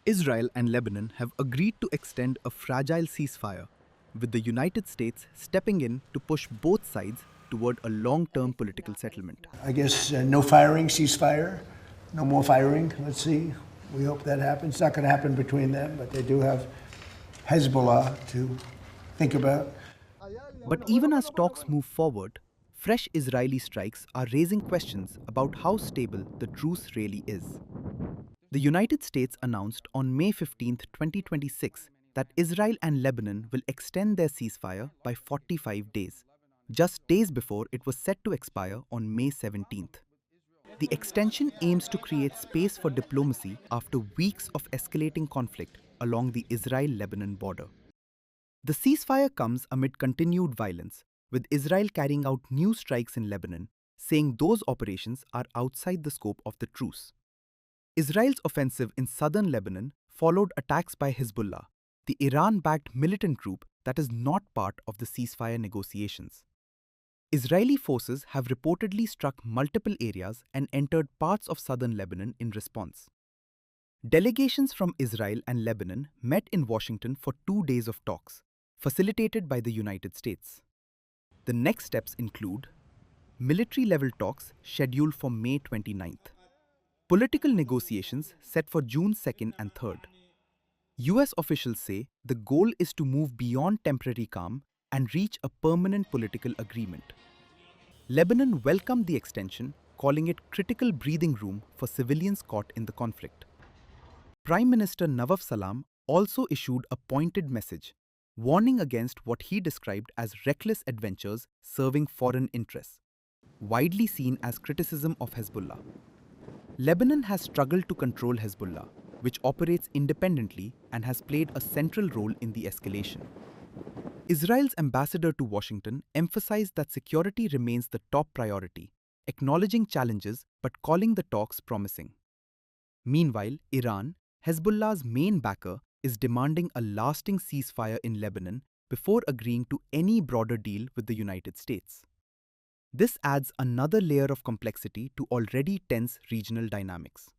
Israel and Lebanon have agreed to extend a fragile ceasefire, with the United States stepping in to push both sides toward a long term political settlement. I guess no firing, ceasefire, no more firing. Let's see. We hope that happens. It's not going to happen between them, but they do have Hezbollah to think about. But even as talks move forward, fresh Israeli strikes are raising questions about how stable the truce really is. The United States announced on May 15, 2026, that Israel and Lebanon will extend their ceasefire by 45 days, just days before it was set to expire on May 17th. The extension aims to create space for diplomacy after weeks of escalating conflict along the Israel-Lebanon border. The ceasefire comes amid continued violence, with Israel carrying out new strikes in Lebanon, saying those operations are outside the scope of the truce. Israel's offensive in southern Lebanon followed attacks by Hezbollah, the Iran-backed militant group that is not part of the ceasefire negotiations. Israeli forces have reportedly struck multiple areas and entered parts of southern Lebanon in response. Delegations from Israel and Lebanon met in Washington for 2 days of talks, facilitated by the United States. The next steps include military-level talks scheduled for May 29th, political negotiations set for June 2nd and 3rd. US officials say the goal is to move beyond temporary calm and reach a permanent political agreement. Lebanon welcomed the extension, calling it critical breathing room for civilians caught in the conflict. Prime Minister Nawaf Salam also issued a pointed message, warning against what he described as reckless adventures serving foreign interests, widely seen as criticism of Hezbollah. Lebanon has struggled to control Hezbollah, which operates independently and has played a central role in the escalation. Israel's ambassador to Washington emphasized that security remains the top priority, acknowledging challenges but calling the talks promising. Meanwhile, Iran, Hezbollah's main backer, is demanding a lasting ceasefire in Lebanon before agreeing to any broader deal with the United States. This adds another layer of complexity to already tense regional dynamics.